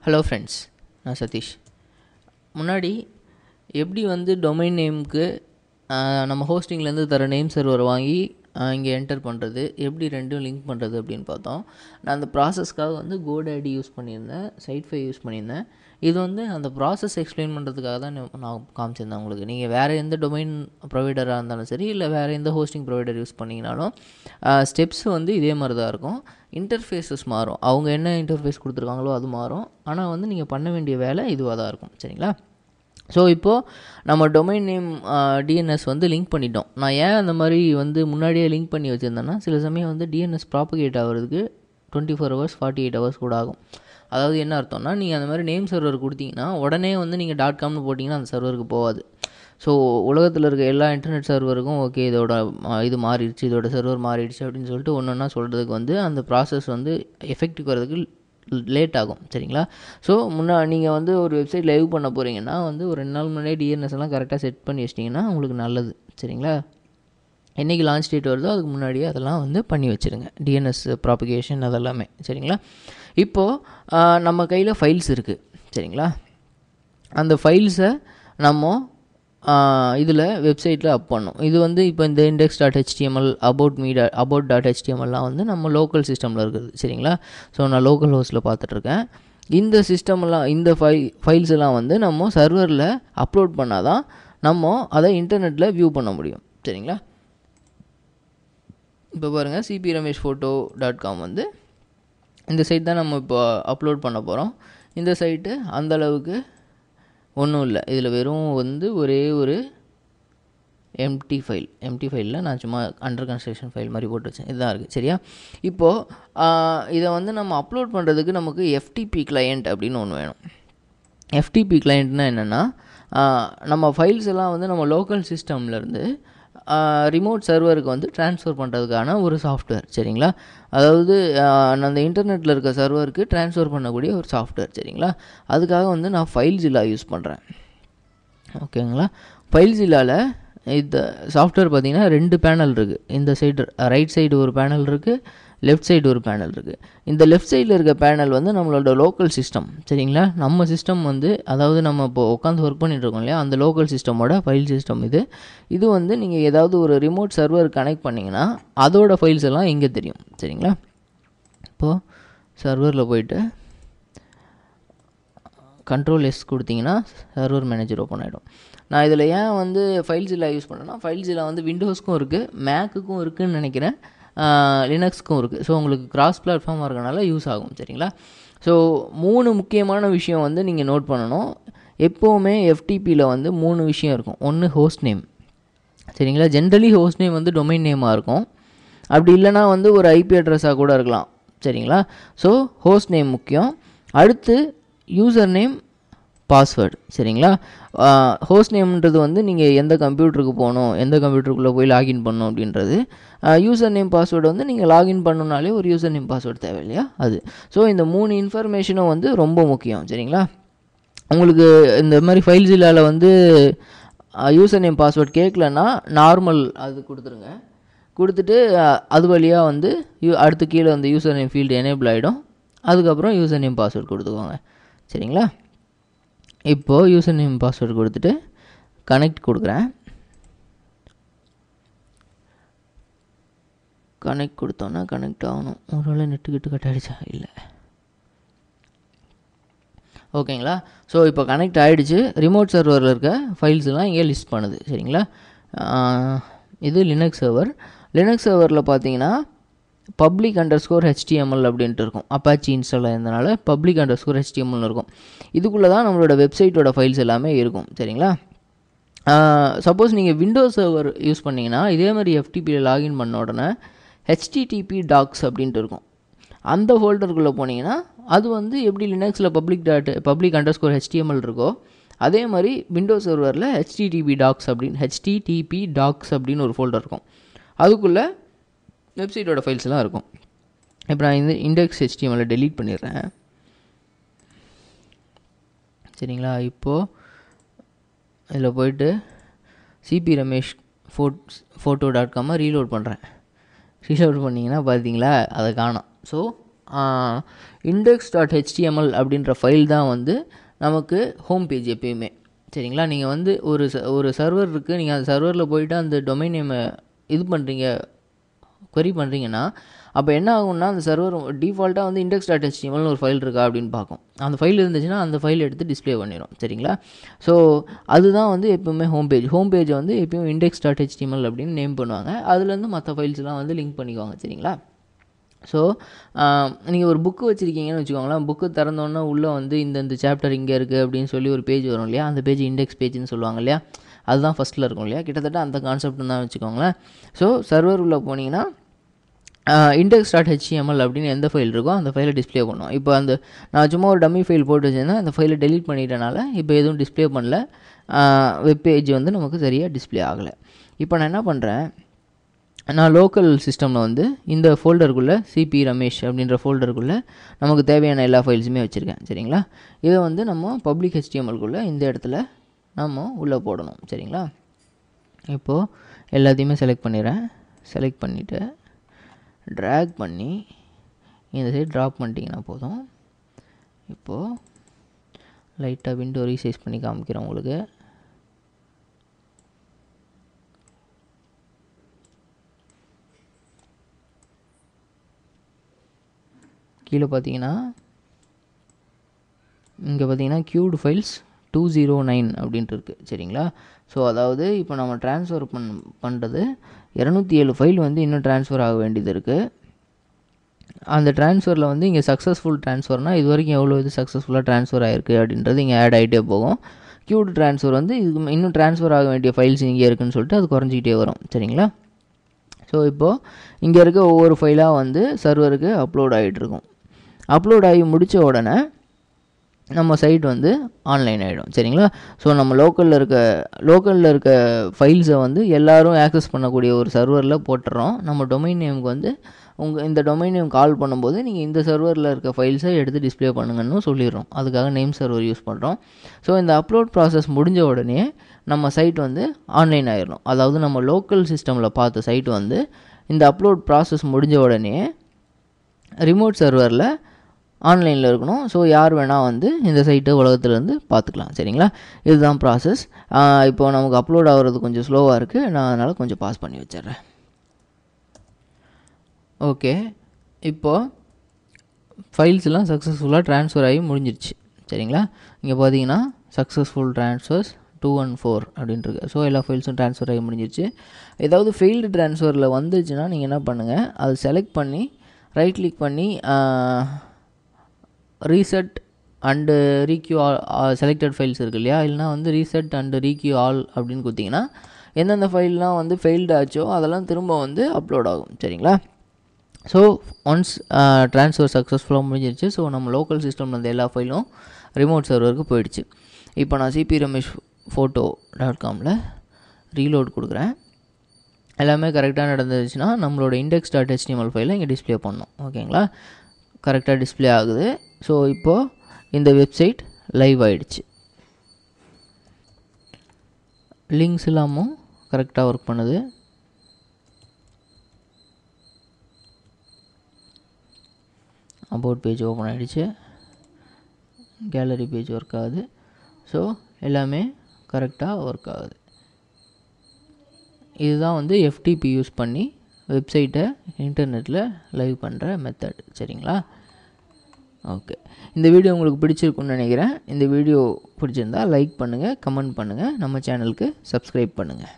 Hello friends, நான் சதீஷ். முன்னாடி எப்படி வந்து டொமைன் நேமுக்கு நம்ம ஹோஸ்டிங்லேருந்து தர நேம் சர்வர் வாங்கி இங்கே என்டர் பண்ணுறது, எப்படி ரெண்டும் லிங்க் பண்ணுறது அப்படின்னு பார்த்தோம். நான் அந்த ப்ராசஸ்க்காக வந்து GoDaddy யூஸ் பண்ணியிருந்தேன், சைட்ஃபை யூஸ் பண்ணியிருந்தேன். இது வந்து அந்த ப்ராசஸ் எக்ஸ்பிளைன் பண்ணுறதுக்காக தான் நான் காமிச்சிருந்தேன் உங்களுக்கு. நீங்கள் வேறு எந்த டொமைன் ப்ரொவைடராக இருந்தாலும் சரி, இல்லை வேறு எந்த ஹோஸ்டிங் ப்ரொவைடர் யூஸ் பண்ணிங்கனாலும் ஸ்டெப்ஸ் வந்து இதே மாதிரி தான் இருக்கும். இன்டர்ஃபேஸஸ் மாறும், அவங்க என்ன இன்டர்ஃபேஸ் கொடுத்துருக்காங்களோ அது மாறும். ஆனால் வந்து நீங்கள் பண்ண வேண்டிய வேலை இதுவாக தான் இருக்கும். சரிங்களா? ஸோ இப்போது நம்ம டொமைன் நேம் டிஎன்எஸ் வந்து லிங்க் பண்ணிட்டோம். நான் ஏன் அந்த மாதிரி வந்து முன்னாடியே லிங்க் பண்ணி வச்சுருந்தேன்னா, சில சமயம் வந்து டிஎன்எஸ் ப்ராப்பகேட் ஆகிறதுக்கு 24 ஹவர்ஸ் 48 ஹவர்ஸ் கூட ஆகும். அதாவது என்ன அர்த்தம்னா, நீங்கள் அந்த மாதிரி நேம் சர்வர் கொடுத்தீங்கன்னா உடனே வந்து நீங்கள் .comனு போட்டிங்கன்னா அந்த சர்வருக்கு போகாது. ஸோ உலகத்தில் இருக்க எல்லா இன்டர்நெட் சர்வருக்கும் ஓகே இதோட இது மாறிடுச்சு, இதோட சர்வர் மாறிடுச்சு அப்படின்னு சொல்லிட்டு ஒன்று ஒன்றா சொல்கிறதுக்கு வந்து அந்த ப்ராசஸ் வந்து எஃபெக்ட்டுக்கு வரதுக்கு லேட் ஆகும். சரிங்களா? ஸோ நீங்கள் வந்து ஒரு வெப்சைட் லைவ் பண்ண போகிறீங்கன்னா வந்து ஒரு 2 நாள் முன்னாடியே டிஎன்எஸ் எல்லாம் கரெக்டாக செட் பண்ணி வச்சிட்டிங்கன்னா உங்களுக்கு நல்லது. சரிங்களா? என்றைக்கு லான்ச் டேட் வருதோ அதுக்கு முன்னாடியே அதெல்லாம் வந்து பண்ணி வச்சுருங்க, டிஎன்எஸ் ப்ராபகேஷன் அதெல்லாமே. சரிங்களா? இப்போது நம்ம கையில் ஃபைல்ஸ் இருக்குது. சரிங்களா? அந்த ஃபைல்ஸை நம்ம இதில் வெப்சைட்டில் அப் பண்ணோம். இது வந்து இப்போ இந்த index.html about.htmlலாம் வந்து நம்ம லோக்கல் சிஸ்டமில் இருக்குது. சரிங்களா? ஸோ நான் லோக்கல் ஹோஸ்ட்டில் பார்த்துட்ருக்கேன். இந்த சிஸ்டமெல்லாம் இந்த ஃபைல்ஸ் எல்லாம் வந்து நம்ம சர்வரில் அப்லோட் பண்ணால் தான் நம்ம அதை இன்டர்நெட்டில் வியூ பண்ண முடியும். சரிங்களா? இப்போ பாருங்கள், cpramesh.photo.com வந்து இந்த சைட் தான் நம்ம இப்போ அப்லோட் பண்ண போகிறோம். இந்த சைட்டு அந்தளவுக்கு ஒன்றும் இல்லை. இதில் வெறும் வந்து ஒரே ஒரு எம்டி ஃபைலில் நான் சும்மா அண்டர் கன்ஸ்ட்ரக்ஷன் ஃபைல் மாதிரி போட்டு வச்சேன். இதுதான் இருக்குது. சரியா? இப்போது இதை வந்து நம்ம அப்லோட் பண்ணுறதுக்கு நமக்கு FTP கிளையண்ட் அப்படின்னு ஒன்று வேணும். FTP கிளையண்ட்னால் என்னென்னா, நம்ம ஃபைல்ஸ் எல்லாம் வந்து நம்ம லோக்கல் சிஸ்டம்லேருந்து ரிமோட் சர்வருக்கு வந்து ட்ரான்ஸ்ஃபர் பண்ணுறதுக்கான ஒரு சாஃப்ட்வேர். சரிங்களா? அதாவது அந்த இன்டர்நெட்டில் இருக்க சர்வருக்கு ட்ரான்ஸ்ஃபர் பண்ணக்கூடிய ஒரு சாஃப்ட்வேர். சரிங்களா? அதுக்காக வந்து நான் FileZilla யூஸ் பண்ணுறேன். ஓகேங்களா? FileZillaவில் இந்த சாஃப்ட்வேர் பார்த்திங்கன்னா 2 பேனல் இருக்குது. இந்த சைடு ரைட் சைடு ஒரு பேனல் இருக்குது, லெஃப்ட் சைடு ஒரு பேனல் இருக்குது. இந்த லெஃப்ட் சைடில் இருக்க பேனல் வந்து நம்மளோட லோக்கல் சிஸ்டம். சரிங்களா? நம்ம சிஸ்டம் வந்து, அதாவது நம்ம இப்போ உட்காந்து ஒர்க் பண்ணிகிட்ருக்கோம் இல்லையா, அந்த லோக்கல் சிஸ்டமோட ஃபைல் சிஸ்டம் இது வந்து நீங்கள் ஏதாவது ஒரு ரிமோட் சர்வர் கனெக்ட் பண்ணிங்கன்னா அதோட ஃபைல்ஸ் எல்லாம் இங்கே தெரியும். சரிங்களா? இப்போது சர்வரில் போயிட்டு Ctrl+S கொடுத்தீங்கன்னா சர்வர் மேனேஜர் ஓப்பன் ஆகிடும். நான் இதில் ஏன் வந்து FileZilla யூஸ் பண்ணேன்னா, FileZilla வந்து விண்டோஸ்க்கும் இருக்குது, மேக்குக்கும் இருக்குதுன்னு நினைக்கிறேன், லினக்ஸ்க்கும் இருக்குது. ஸோ உங்களுக்கு கிராஸ் பிளாட்ஃபார்மாக இருக்கனால யூஸ் ஆகும். சரிங்களா? ஸோ 3 முக்கியமான விஷயம் வந்து நீங்கள் நோட் பண்ணணும். எப்போவுமே FTPயில் வந்து 3 விஷயம் இருக்கும். ஒன்று ஹோஸ்ட் நேம். சரிங்களா? ஜென்ரலி ஹோஸ்ட் நேம் வந்து டொமைன் நேமாக இருக்கும். அப்படி இல்லைனா வந்து ஒரு IP அட்ரஸாக கூட இருக்கலாம். சரிங்களா? ஸோ ஹோஸ்ட் நேம் முக்கியம். அடுத்து யூசர் நேம், பாஸ்வேர்டு. சரிங்களா? ஹோஸ்ட் நேம்ன்றது வந்து நீங்கள் எந்த கம்ப்யூட்டருக்கு போகணும், எந்த கம்ப்யூட்டருக்குள்ளே போய் லாகின் பண்ணணும் அப்படின்றது. யூசர் நேம் பாஸ்வேர்டு வந்து நீங்கள் லாகின் பண்ணணுனாலே ஒரு யூசர் நேம் பாஸ்வேர்டு தேவை இல்லையா, அது. ஸோ இந்த 3 இன்ஃபர்மேஷனும் வந்து ரொம்ப முக்கியம். சரிங்களா? உங்களுக்கு இந்த மாதிரி FileZillaவில் வந்து யூசர் நேம் பாஸ்வேர்டு கேட்கலன்னா நார்மல் அது கொடுத்துருங்க. கொடுத்துட்டு அது வழியாக வந்து அடுத்து கீழே வந்து யூசர் நேம் ஃபீல்டு எனேபிள் ஆகிடும். அதுக்கப்புறம் யூசர் நேம் பாஸ்வேர்டு கொடுத்துக்கோங்க. சரிங்களா? இப்போது யூசர் நேம் பாஸ்வேர்டு கொடுத்துட்டு கனெக்ட் கொடுக்குறேன். கனெக்ட் கொடுத்தோன்னா கனெக்ட் ஆகணும். ஒருவேளை நெட்டு கட் ஆகிடுச்சா? இல்லை. ஓகேங்களா? ஸோ இப்போ கனெக்ட் ஆகிடுச்சு. ரிமோட் சர்வரில் இருக்க ஃபைல்ஸ்லாம் இங்கே லிஸ்ட் பண்ணுது. சரிங்களா? இது லினக்ஸ் சர்வர். லினக்ஸ் சர்வரில் பார்த்தீங்கன்னா public_html அப்படின்ட்டு இருக்கும். அப்பாச்சி இன்ஸ்டால் ஆயிருந்தனால public_html இருக்கும். இதுக்குள்ளே தான் நம்மளோட வெப்சைட்டோட ஃபைல்ஸ் எல்லாமே இருக்கும். சரிங்களா? சப்போஸ் நீங்கள் விண்டோஸ் சர்வர் யூஸ் பண்ணிங்கன்னா இதே மாதிரி FTPயில் லாகின் பண்ண உடனே http docs அப்படின்ட்டு இருக்கும். அந்த ஃபோல்டருக்குள்ளே போனீங்கன்னா அது வந்து எப்படி லினக்ஸில் public_html இருக்கோ அதே மாதிரி விண்டோஸ் சர்வரில் http docs அப்படின்னு ஒரு ஃபோல்டர் இருக்கும். அதுக்குள்ளே வெப்சைட்டோட ஃபைல்ஸ் எல்லாம் இருக்கும். இப்போ நான் இந்த index.html டெலீட் பண்ணிடுறேன். சரிங்களா? இப்போது இதில் போயிட்டு cpramesh.photo.com ரீலோட் பண்ணுறேன். ரீலோட் பண்ணிங்கன்னா பார்த்தீங்களா அதை காணோம். ஸோ index.html அப்படின்ற ஃபைல் தான் வந்து நமக்கு ஹோம் பேஜ் எப்பயுமே. சரிங்களா? நீங்கள் வந்து ஒரு சர்வர் இருக்குது, நீங்கள் அந்த சர்வரில் போயிட்டு அந்த டொமைன் நேமை இது பண்ணுறீங்க, query பண்ணுறீங்கன்னா, அப்போ என்ன ஆகும்னா அந்த சர்வர் டிஃபால்ட்டாக வந்து index.htmlனு ஒரு ஃபைல் இருக்கா அப்படின்னு பார்க்கும். அந்த ஃபைல் இருந்துச்சுன்னா அந்த ஃபைல் எடுத்து டிஸ்ப்ளே பண்ணிடும். சரிங்களா? ஸோ அதுதான் வந்து எப்பவுமே ஹோம் பேஜை வந்து எப்பயும் index.html அப்படின்னு நேம் பண்ணுவாங்க. அதுலேருந்து மற்ற ஃபைல்ஸ்லாம் வந்து லிங்க் பண்ணிக்குவாங்க. சரிங்களா? ஸோ நீங்கள் ஒரு புக்கு வச்சுருக்கீங்கன்னு வச்சுக்கோங்களேன். புக்கு திறந்தோன்னே உள்ளே வந்து இந்த சாப்டர் இங்கே இருக்குது அப்படின்னு சொல்லி ஒரு பேஜ் வரும் இல்லையா? அந்த பேஜ் இண்டெக்ஸ் பேஜ்னு சொல்லுவாங்க இல்லையா? அதுதான் ஃபஸ்ட்டில் இருக்கும் இல்லையா? கிட்டத்தட்ட அந்த கான்செப்ட் தான் வச்சுக்கோங்களேன். ஸோ சர்வர் உள்ளே போனீங்கன்னா index.html அப்படின்னு எந்த ஃபைல் இருக்கோ அந்த ஃபைலை டிஸ்ப்ளே பண்ணுவோம். இப்போ நான் சும்மா ஒரு டம்மி ஃபைல் போட்டு வச்சுருந்தேன், அந்த ஃபைலை டெலீட் பண்ணிட்டனால இப்போ எதுவும் டிஸ்ப்ளே பண்ணல, வெப் பேஜ் வந்து நமக்கு சரியாக டிஸ்ப்ளே ஆகலை. இப்போ நான் என்ன பண்ணுறேன், நான் லோக்கல் சிஸ்டமில் வந்து இந்த ஃபோல்டருக்குள்ளே சிபி ரமேஷ் அப்படின்ற ஃபோல்டருக்குள்ளே நமக்கு தேவையான எல்லா ஃபைல்ஸுமே வச்சுருக்கேன். சரிங்களா? இதை வந்து நம்ம பப்ளிக் HTMLக்குள்ளே இந்த இடத்துல நம்ம உள்ளே போடணும். சரிங்களா? இப்போது எல்லாத்தையுமே செலக்ட் பண்ணிடுறேன். செலக்ட் பண்ணிவிட்டு ட்ராக் பண்ணி இந்த சைடு ட்ராப் பண்ணிட்டீங்கன்னா போதும். இப்போது லைட்டாக விண்டோ ரீசைஸ் பண்ணி காமிக்கிறேன் உங்களுக்கு. கீழே பார்த்தீங்கன்னா இங்கே பார்த்தீங்கன்னா queued files 209 அப்படின்ட்டு இருக்குது. சரிங்களா? ஸோ அதாவது இப்போ நம்ம ட்ரான்ஸ்ஃபர் பண்ணுறது 207 ஃபைல் வந்து இன்னும் ட்ரான்ஸ்ஃபர் ஆக வேண்டியது இருக்குது. அந்த ட்ரான்ஸ்ஃபரில் வந்து இங்கே சக்ஸஸ்ஃபுல் ட்ரான்ஸ்ஃபர்னால் இது வரைக்கும் எவ்வளோ இது சக்ஸஸ்ஃபுல்லாக ட்ரான்ஸ்ஃபர் ஆகிருக்கு அப்படின்றது இங்கே ஆட் ஆகிட்டே போகும். queued ட்ரான்ஸ்ஃபர் வந்து இதுக்கு இன்னும் ட்ரான்ஸ்ஃபர் ஆக வேண்டிய ஃபைல்ஸ் இங்கே இருக்குதுன்னு சொல்லிட்டு அது குறைஞ்சிக்கிட்டே வரும். சரிங்களா? ஸோ இப்போது இங்கே இருக்க ஒவ்வொரு ஃபைலாக வந்து சர்வருக்கு அப்லோட் ஆகிட்டுருக்கும். அப்லோட் ஆகி முடித்த உடனே நம்ம சைட் வந்து ஆன்லைன் ஆகிடும். சரிங்களா? ஸோ நம்ம லோக்கலில் இருக்க ஃபைல்ஸை வந்து எல்லோரும் ஆக்சஸ் பண்ணக்கூடிய ஒரு சர்வரில் போட்டுறோம். நம்ம டொமைன் நேமுக்கு வந்து இந்த டொமைன் நேம் கால் பண்ணும்போது நீங்கள் இந்த சர்வரில் இருக்க ஃபைல்ஸை எடுத்து டிஸ்ப்ளே பண்ணுங்கன்னு சொல்லிடுறோம். அதுக்காக நேம் சர்வர் யூஸ் பண்ணுறோம். ஸோ இந்த அப்லோட் ப்ராசஸ் முடிஞ்ச உடனே நம்ம சைட் வந்து ஆன்லைன் ஆகிடணும். அதாவது நம்ம லோக்கல் சிஸ்டமில் பார்த்த சைட் வந்து இந்த அப்லோட் ப்ராசஸ் முடிஞ்ச உடனே ரிமோட் சர்வரில் ஆன்லைனில் இருக்கணும். ஸோ யார் வேணால் வந்து இந்த சைட்டை உலகத்துலேருந்து பார்த்துக்கலாம். சரிங்களா? இதுதான் ப்ராசஸ். இப்போது நமக்கு அப்லோட் ஆகிறது கொஞ்சம் ஸ்லோவாக இருக்குது, நான் அதனால் கொஞ்சம் பாஸ் பண்ணி வச்சிட்றேன். ஓகே, இப்போது ஃபைல்ஸ்லாம் சக்ஸஸ்ஃபுல்லாக ட்ரான்ஸ்ஃபர் ஆகி முடிஞ்சிருச்சு. சரிங்களா? இங்கே பார்த்தீங்கன்னா சக்ஸஸ்ஃபுல் ட்ரான்ஸ்ஃபர்ஸ் 214 அப்படின்ட்டுருக்கு. ஸோ எல்லா ஃபைல்ஸும் ட்ரான்ஸ்ஃபர் ஆகி முடிஞ்சிருச்சு. ஏதாவது ஃபெயில்டு ட்ரான்ஸ்ஃபரில் வந்துச்சுன்னா நீங்கள் என்ன பண்ணுங்கள், அதை செலக்ட் பண்ணி ரைட் கிளிக் பண்ணி ரீசெட் அண்டு ரீக்யூ செலக்டட் ஃபைல்ஸ் இருக்குது இல்லையா, இல்லைனா வந்து ரீசெட் அண்டு ரீக்யூ ஆல் அப்படின்னு கொடுத்தீங்கன்னா எந்தெந்த ஃபைல்லாம் வந்து ஃபெயில்டு ஆச்சோ அதெல்லாம் திரும்ப வந்து அப்லோட் ஆகும். சரிங்களா? ஸோ ஒன்ஸ் ட்ரான்ஸ்ஃபர் சக்ஸஸ்ஃபுல்லாக முடிஞ்சிருச்சு. ஸோ நம்ம லோக்கல் சிஸ்டமில் இருந்த எல்லா ஃபைலும் ரிமோட் சர்வருக்கு போயிடுச்சு. இப்போ நான் cpramesh.photo.comல ரீலோட் கொடுக்குறேன். எல்லாமே கரெக்டாக நடந்துச்சுன்னா நம்மளோட index.html ஃபைலை இங்கே டிஸ்ப்ளே பண்ணணும். ஓகேங்களா? கரெக்டாக டிஸ்ப்ளே ஆகுது. ஸோ இப்போது இந்த வெப்சைட் லைவ் ஆகிடுச்சு. லிங்க்ஸ் இல்லாமல் கரெக்டாக ஒர்க் பண்ணுது. அபவுட் பேஜ் ஓப்பன் ஆகிடுச்சு. கேலரி பேஜ் ஒர்க் ஆகுது. ஸோ எல்லாமே கரெக்டாக ஒர்க் ஆகுது. இதுதான் வந்து FTP யூஸ் பண்ணி வெப்சைட்டை இன்டர்நெட்டில் லைவ் பண்ணுற மெத்தட். சரிங்களா? ஓகே, இந்த வீடியோ உங்களுக்கு பிடிச்சிருக்குன்னு நினைக்கிறேன். இந்த வீடியோ பிடிச்சிருந்தால் லைக் பண்ணுங்கள், கமெண்ட் பண்ணுங்கள், நம்ம சேனலுக்கு சப்ஸ்கிரைப் பண்ணுங்கள்.